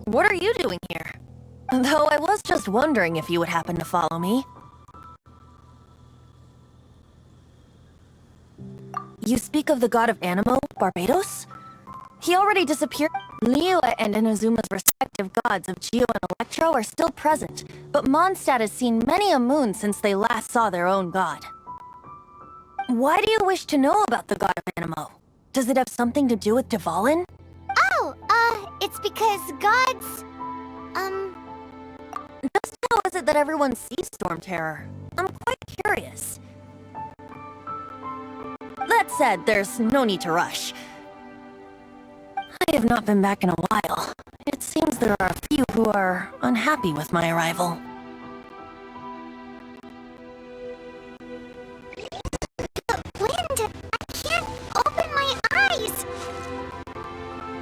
What are you doing here? Though I was just wondering if you would happen to follow me. You speak of the god of Animo, Barbados? He already disappeared. Liyue and Inazuma's respective gods of Geo and Electro are still present, but Mondstadt has seen many a moon since they last saw their own god. Why do you wish to know about the god of Animo? Does it have something to do with Dvalin? It's because gods... Just how is it that everyone sees Storm Terror? I'm quite curious. That said, there's no need to rush. I have not been back in a while. It seems there are a few who are unhappy with my arrival. Wind! I can't open my eyes!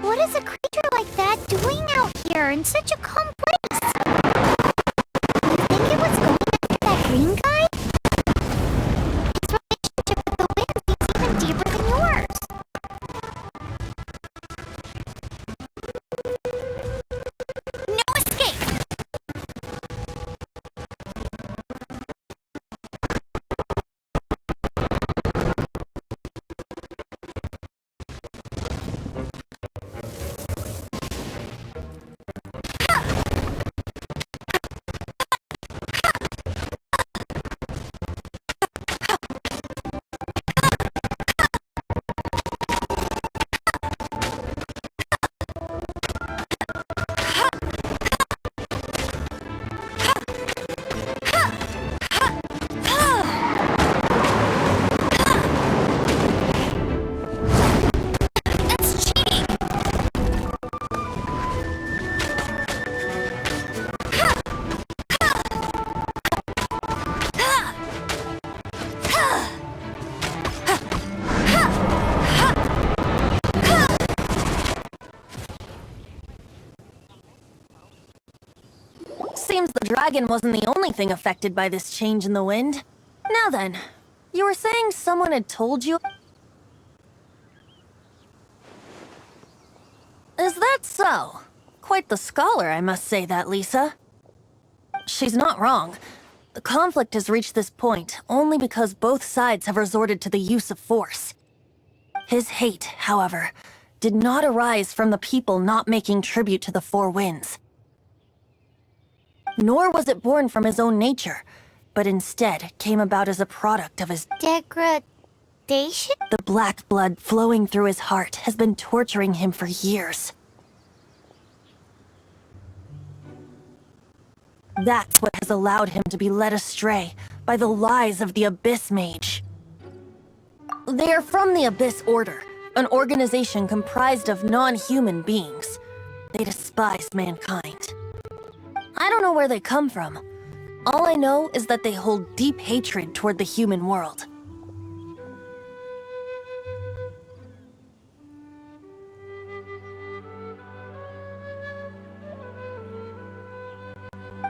What is a creature like that doing out here in such a calm place? You think it was going after that green guy? His relationship with the wind seems even deeper than yours. No escape! Seems the dragon wasn't the only thing affected by this change in the wind. Now then, you were saying someone had told you? Is that so? Quite the scholar, I must say that, Lisa. She's not wrong. The conflict has reached this point only because both sides have resorted to the use of force. His hate, however, did not arise from the people not making tribute to the Four Winds. Nor was it born from his own nature, but instead came about as a product of his Degradation? The black blood flowing through his heart has been torturing him for years. That's what has allowed him to be led astray by the lies of the Abyss Mage. They are from the Abyss Order, an organization comprised of non-human beings. They despise mankind. I don't know where they come from. All I know is that they hold deep hatred toward the human world.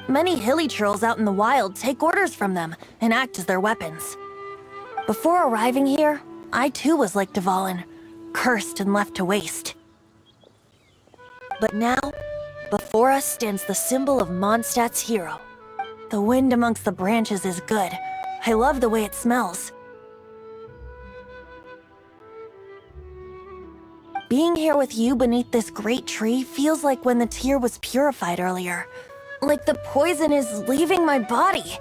Many hilly trolls out in the wild take orders from them and act as their weapons. Before arriving here, I too was like Dvalin, cursed and left to waste. But now, before us stands the symbol of Mondstadt's hero. The wind amongst the branches is good. I love the way it smells. Being here with you beneath this great tree feels like when the tear was purified earlier. Like the poison is leaving my body.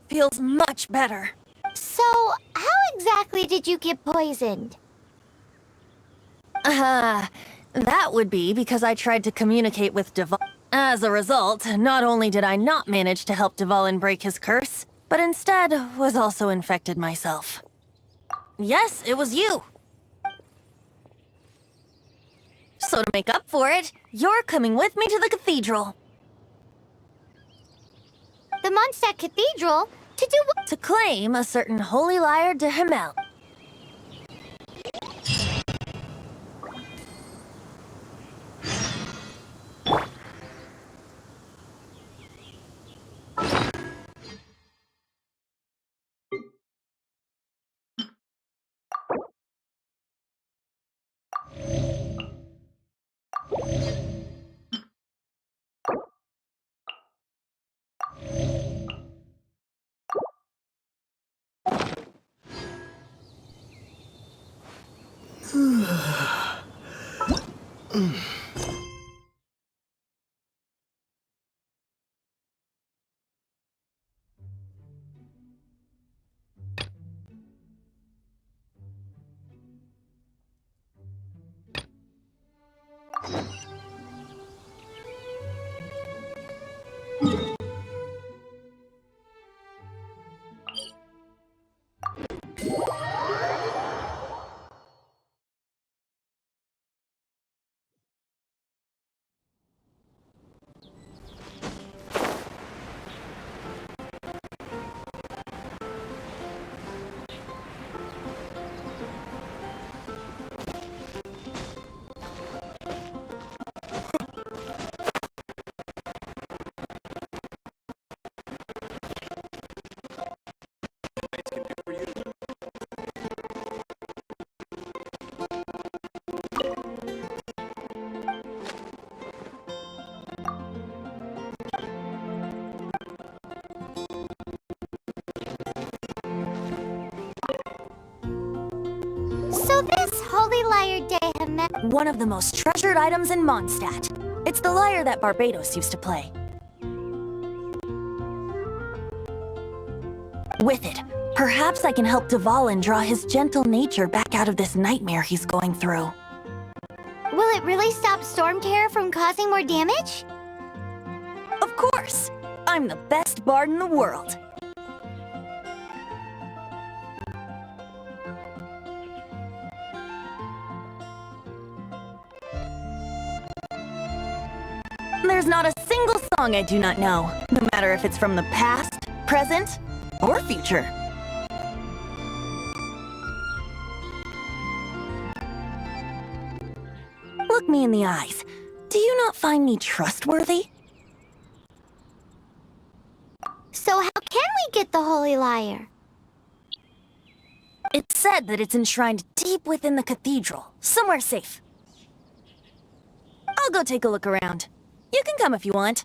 Feels much better. So, how exactly did you get poisoned? That would be because I tried to communicate with Dvalin. As a result, not only did I not manage to help Dvalin break his curse, but instead was also infected myself. Yes, it was you. So to make up for it, you're coming with me to the cathedral. The Mondstadt Cathedral? To do what? To claim a certain holy lyre de Himmel. So this Holy Lyre Day have met. One of the most treasured items in Mondstadt. It's the lyre that Barbados used to play. With it, perhaps I can help Dvalin draw his gentle nature back out of this nightmare he's going through. Will it really stop Storm Terror from causing more damage? Of course! I'm the best bard in the world. There's not a single song I do not know, no matter if it's from the past, present, or future. Look me in the eyes. Do you not find me trustworthy? So how can we get the Holy Lyre? It's said that it's enshrined deep within the cathedral, somewhere safe. I'll go take a look around. You can come if you want.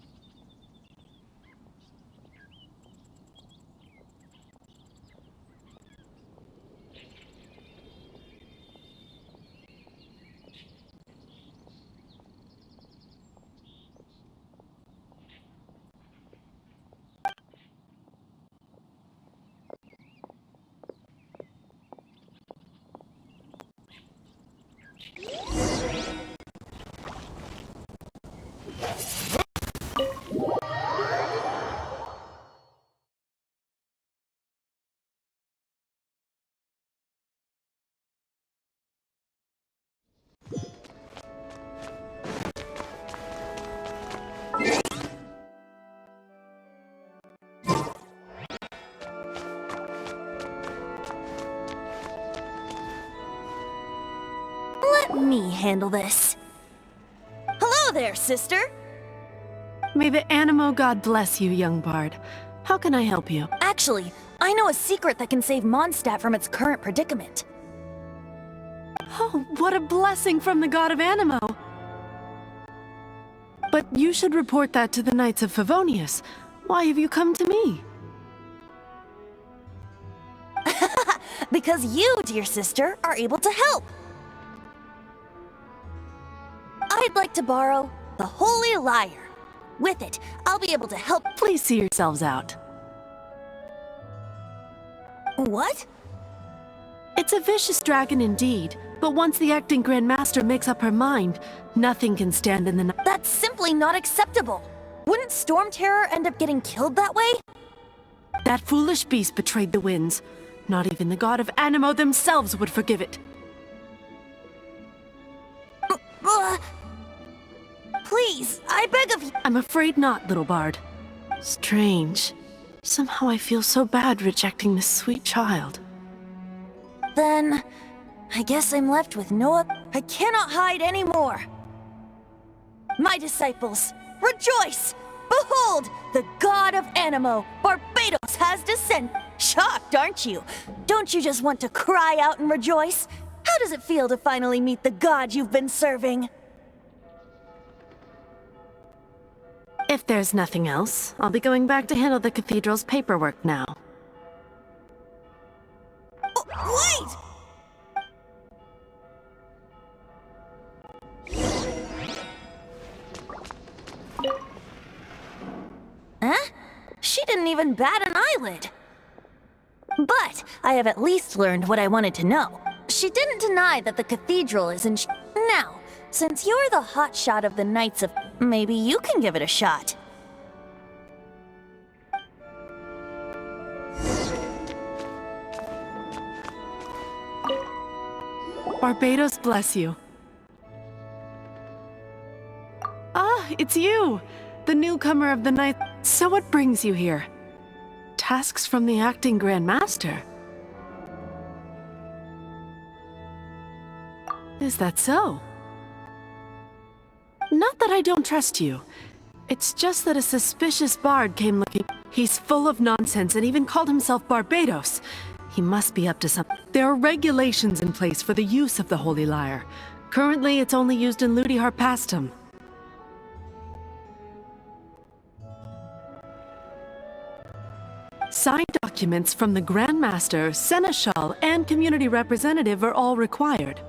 Let me handle this. Hello there, sister! May the Animo God bless you, young bard. How can I help you? Actually, I know a secret that can save Mondstadt from its current predicament. Oh, what a blessing from the God of Animo! But you should report that to the Knights of Favonius. Why have you come to me? Because you, dear sister, are able to help. I'd like to borrow the Holy Lyre. With it, I'll be able to help. Please see yourselves out. What? It's a vicious dragon indeed, but once the acting Grand Master makes up her mind, nothing can stand in the night. That's simply not acceptable. Wouldn't Storm Terror end up getting killed that way? That foolish beast betrayed the winds. Not even the God of Animo themselves would forgive it. Please, I beg of you. I'm afraid not, little bard. Strange. Somehow I feel so bad rejecting this sweet child. Then, I guess I'm left with no... I cannot hide anymore. My disciples, rejoice! Behold, the God of Animo, Barbados, has descended. Shocked, aren't you? Don't you just want to cry out and rejoice? How does it feel to finally meet the God you've been serving? If there's nothing else, I'll be going back to handle the cathedral's paperwork now. Oh, wait! even bat an eyelid. But I have at least learned what I wanted to know. She didn't deny that the cathedral is in Now, since you're the hotshot of the Knights of... Maybe you can give it a shot. Barbados bless you. Ah, it's you! The newcomer of the night. So what brings you here? Tasks from the acting Grand Master? Is that so? Not that I don't trust you. It's just that a suspicious bard came looking. He's full of nonsense and even called himself Barbados. He must be up to something. There are regulations in place for the use of the Holy Lyre. Currently, it's only used in Ludi Harpastum. Signed documents from the Grand Master, Seneschal, and Community Representative are all required.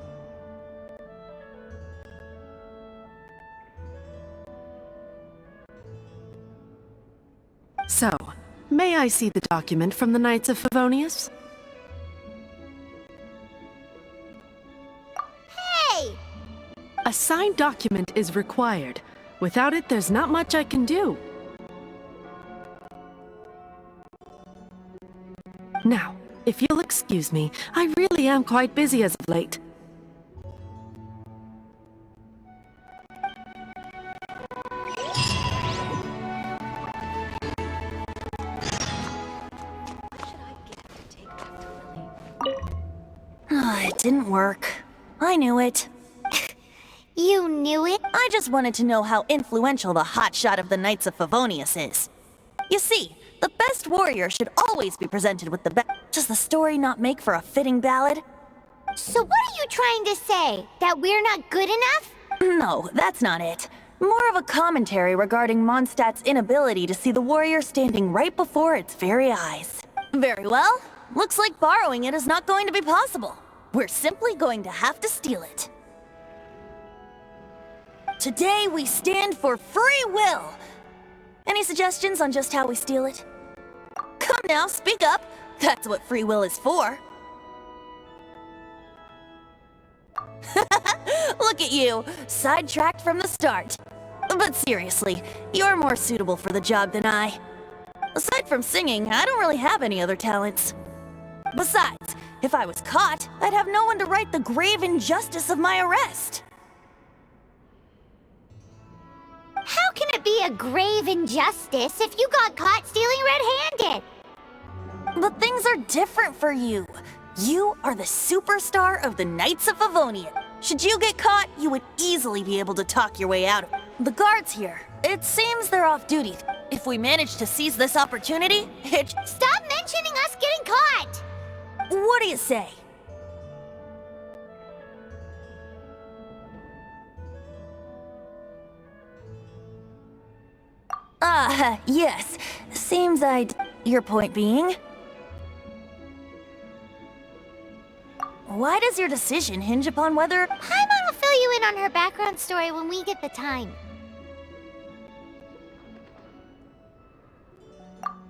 So, may I see the document from the Knights of Favonius? Hey! A signed document is required. Without it, there's not much I can do. Now, if you'll excuse me, I really am quite busy as of late. It didn't work. I knew it. You knew it? I just wanted to know how influential the hotshot of the Knights of Favonius is. You see, the best warrior should always be presented with the best. Does the story not make for a fitting ballad? So what are you trying to say? That we're not good enough? No, that's not it. More of a commentary regarding Mondstadt's inability to see the warrior standing right before its very eyes. Very well. Looks like borrowing it is not going to be possible. We're simply going to have to steal it. Today we stand for free will. Any suggestions on just how we steal it? Come now, speak up. That's what free will is for. Look at you, sidetracked from the start. But seriously, you're more suitable for the job than I. Aside from singing, I don't really have any other talents. Besides, if I was caught, I'd have no one to right the grave injustice of my arrest. How can it be a grave injustice if you got caught stealing red-handed? But things are different for you. You are the superstar of the Knights of Favonius. Should you get caught, you would easily be able to talk your way out of it. The guards here, it seems they're off duty. If we manage to seize this opportunity, Stop mentioning us getting caught! What do you say? Yes. Seems Your point being? Why does your decision hinge upon whether... Paimon will fill you in on her background story when we get the time.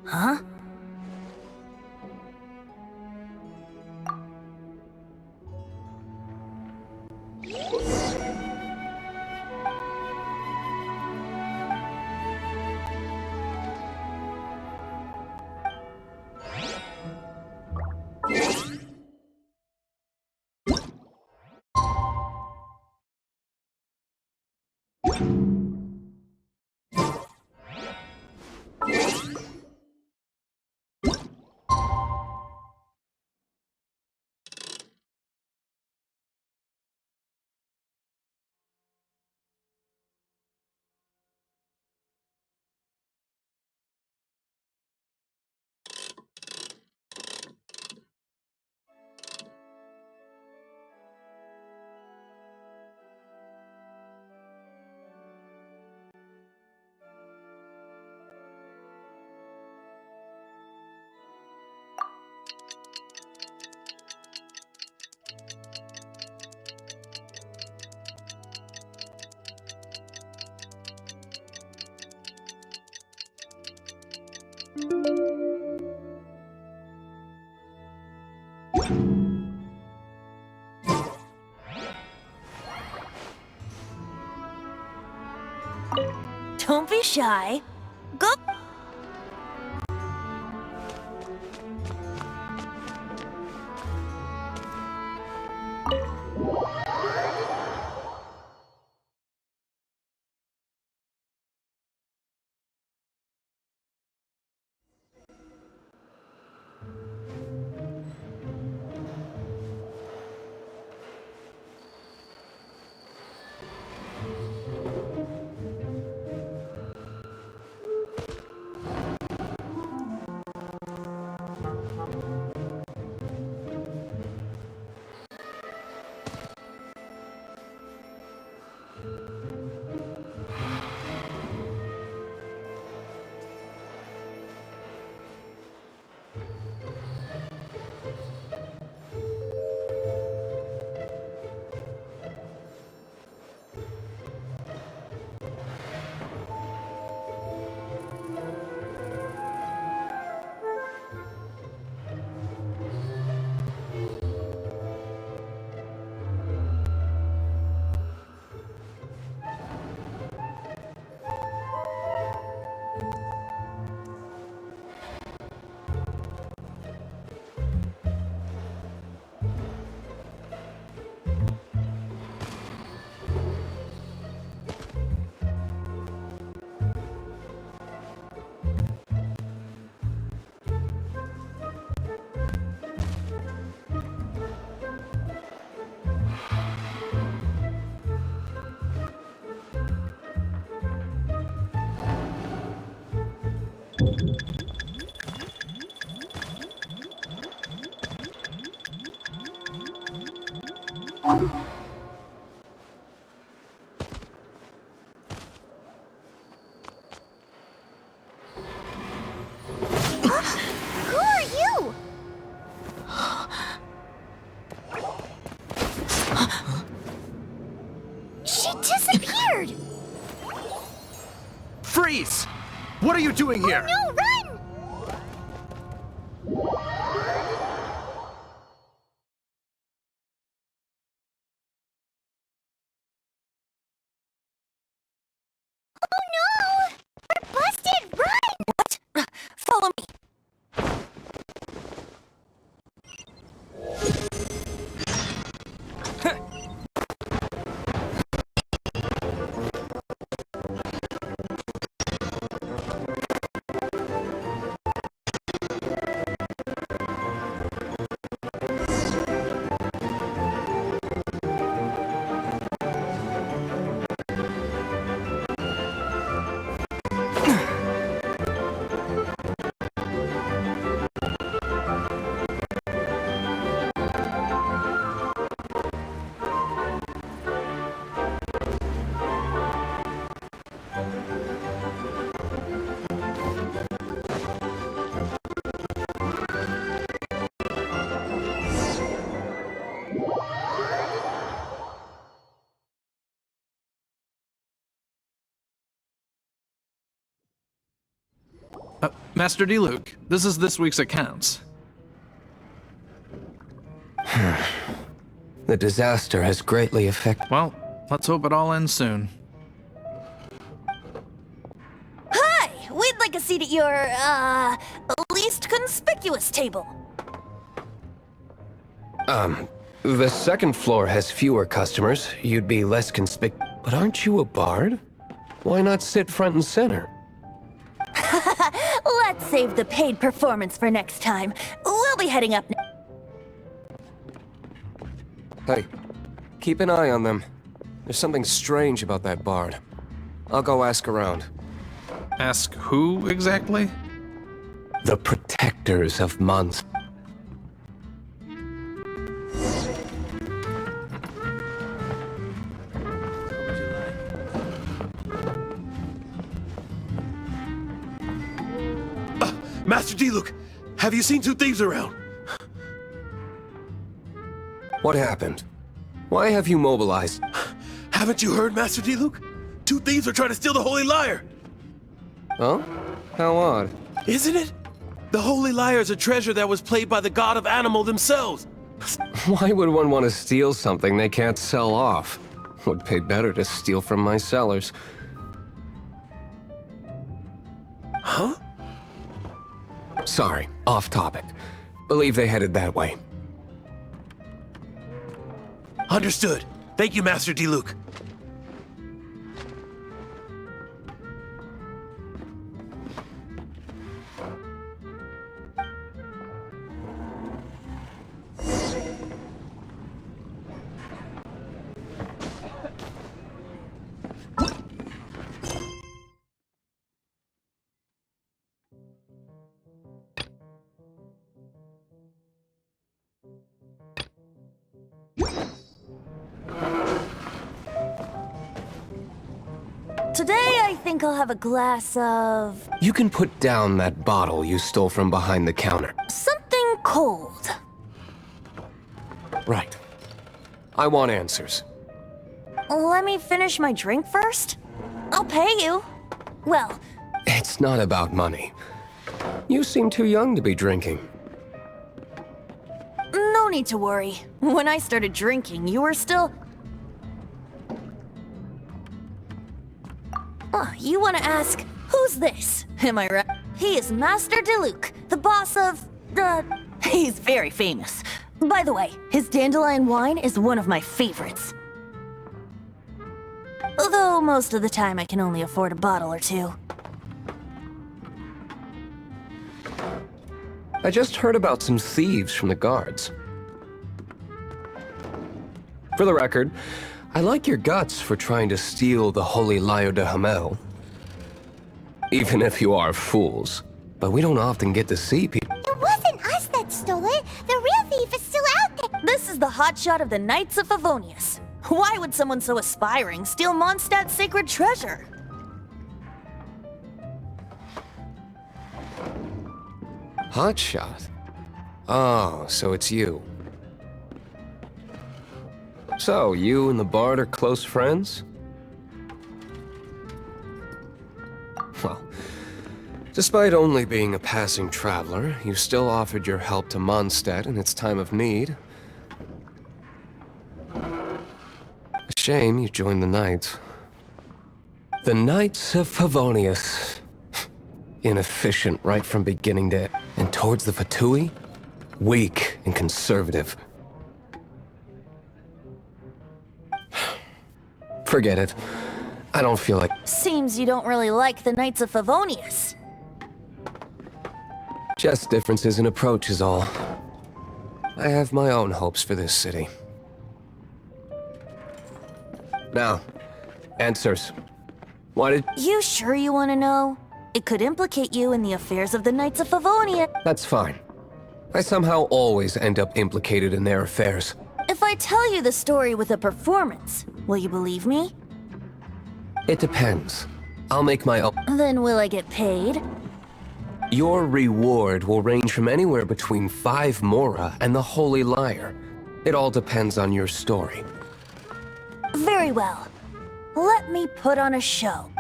Huh? Don't be shy. Go. Who are you? She disappeared! Freeze! What are you doing here? No, run! Oh no! We're busted! Run! What? Follow me. Master Diluc, this is this week's accounts. The disaster has greatly affected. Well, let's hope it all ends soon. Hi! We'd like a seat at your, least conspicuous table. The second floor has fewer customers. You'd be less But aren't you a bard? Why not sit front and center? Let's save the paid performance for next time. We'll be heading up now. Hey, keep an eye on them. There's something strange about that bard. I'll go ask around. Ask who exactly? The protectors of Mons. Master Diluc, have you seen two thieves around? What happened? Why have you mobilized? Haven't you heard, Master Diluc? Two thieves are trying to steal the Holy Lyre! Oh? How odd. Isn't it? The Holy Lyre is a treasure that was played by the god of animal themselves. Why would one want to steal something they can't sell off? Would pay better to steal from my cellars. Huh? Sorry, off topic. Believe they headed that way. Understood. Thank you, Master Diluc. Today, I think I'll have a glass of... You can put down that bottle you stole from behind the counter. something cold. Right. I want answers. Let me finish my drink first. I'll pay you. Well, It's not about money. You seem too young to be drinking. no need to worry. When I started drinking, you were still... You want to ask, who's this? Am I right? He is Master Diluc, the boss of... he's very famous. By the way, his dandelion wine is one of my favorites. Although most of the time I can only afford a bottle or two. I just heard about some thieves from the guards. For the record, I like your guts for trying to steal the Holy Lyre de Hamel. Even if you are fools. But we don't often get to see people. It wasn't us that stole it. The real thief is still out there. This is the hotshot of the Knights of Favonius. Why would someone so aspiring steal Mondstadt's sacred treasure? Hotshot? Oh, so it's you. So, you and the Bard are close friends? Well, despite only being a passing traveler, you still offered your help to Mondstadt in its time of need. A shame you joined the Knights. The Knights of Favonius. Inefficient right from beginning to end. And towards the Fatui? Weak and conservative. Forget it. I don't feel like... Seems you don't really like the Knights of Favonius. Just differences in approach is all. I have my own hopes for this city. Now, answers. Why did... You sure you want to know? It could implicate you in the affairs of the Knights of Favonia. That's fine. I somehow always end up implicated in their affairs. If I tell you the story with a performance, will you believe me? It depends. I'll make my own... Then will I get paid? Your reward will range from anywhere between 5 Mora and the Holy Lyre. It all depends on your story. Very well. Let me put on a show.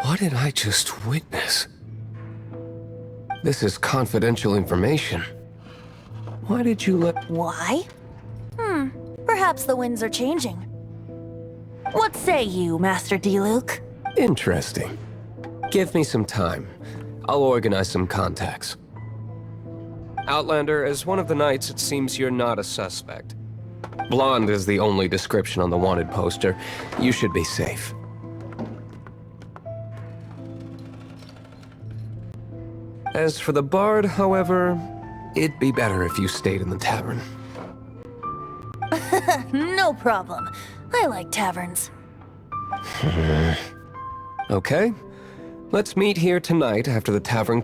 What did I just witness? This is confidential information. Why did you let... Why? Perhaps the winds are changing. What say you, Master Diluc? Interesting. Give me some time. I'll organize some contacts. Outlander, as one of the knights, it seems you're not a suspect. Blonde is the only description on the wanted poster. You should be safe. As for the bard, however, it'd be better if you stayed in the tavern. No problem. I like taverns. Okay. Let's meet here tonight after the tavern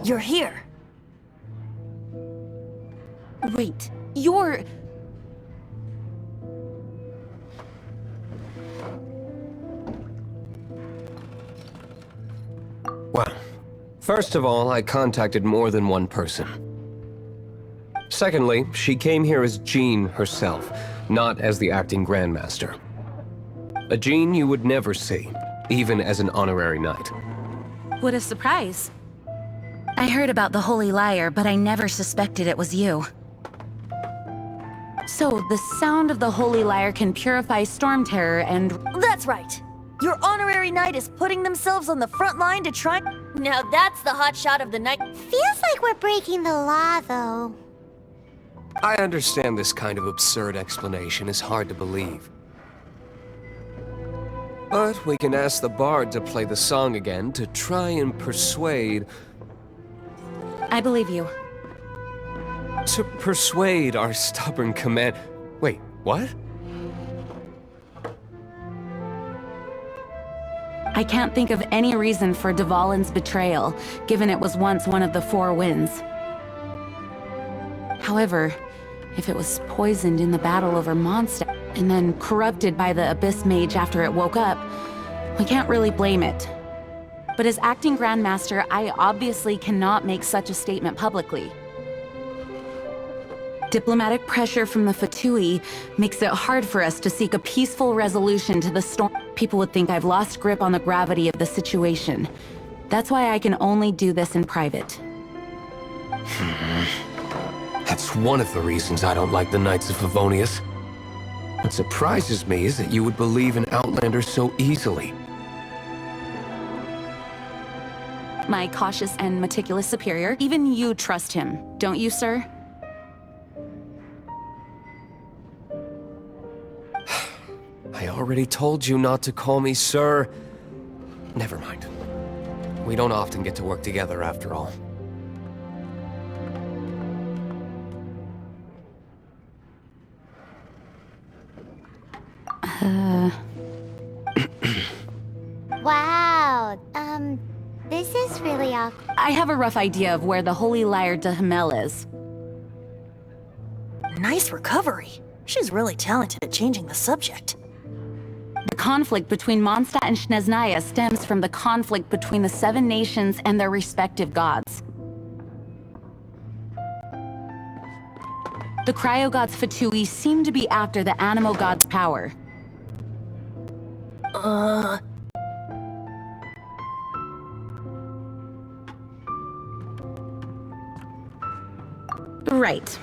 You're here. Wait, you're... Well, first of all, I contacted more than one person. Secondly, she came here as Jean herself, not as the acting Grandmaster. A Jean you would never see, even as an honorary knight. What a surprise. I heard about the Holy Liar, but I never suspected it was you. So, the sound of the Holy Liar can purify Storm Terror and... That's right. Your honorary knight is putting themselves on the front line to try... Now that's the hot shot of the night. Feels like we're breaking the law, though. I understand this kind of absurd explanation is hard to believe. But we can ask the bard to play the song again to try and persuade... I believe you. To persuade our stubborn command... Wait, what? I can't think of any reason for Dvalin's betrayal, given it was once one of the Four Winds. However, if it was poisoned in the battle over Mondstadt, and then corrupted by the Abyss Mage after it woke up, we can't really blame it. But as acting Grandmaster, I obviously cannot make such a statement publicly. Diplomatic pressure from the Fatui makes it hard for us to seek a peaceful resolution to the storm. People would think I've lost grip on the gravity of the situation. That's why I can only do this in private. That's one of the reasons I don't like the Knights of Favonius. What surprises me is that you would believe in Outlanders so easily. My cautious and meticulous superior, even you trust him, don't you, sir? I already told you not to call me sir. Never mind. We don't often get to work together after all. Wow, this is really awkward. I have a rough idea of where the Holy Liar de Hamel is. Nice recovery. She's really talented at changing the subject. The conflict between Mondstadt and Snezhnaya stems from the conflict between the Seven Nations and their respective gods. The cryo-gods Fatui seem to be after the Animo god's power. Right.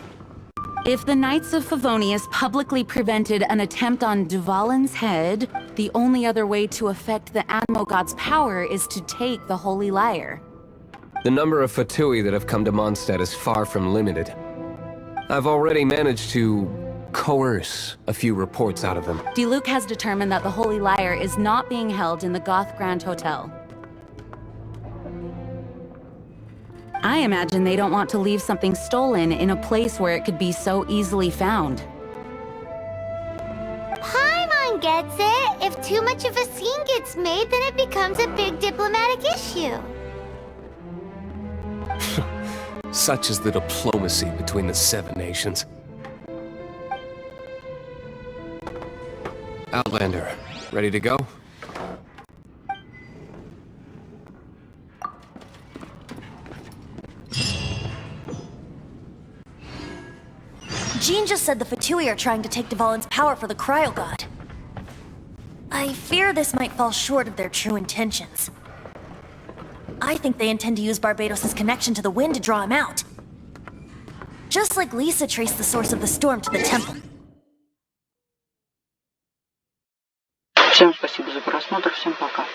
If the Knights of Favonius publicly prevented an attempt on Dvalin's head, the only other way to affect the Animo god's power is to take the Holy Liar. The number of Fatui that have come to Mondstadt is far from limited. I've already managed to coerce a few reports out of them. Diluc has determined that the Holy Liar is not being held in the Goth Grand Hotel. I imagine they don't want to leave something stolen in a place where it could be so easily found. Paimon gets it. If too much of a scene gets made, then it becomes a big diplomatic issue. Such is the diplomacy between the Seven Nations. Outlander, ready to go? Jean just said the Fatui are trying to take Dvalin's power for the Cryo God. I fear this might fall short of their true intentions. I think they intend to use Barbados' connection to the wind to draw him out. Just like Lisa traced the source of the storm to the temple. Всем спасибо за просмотр, всем пока.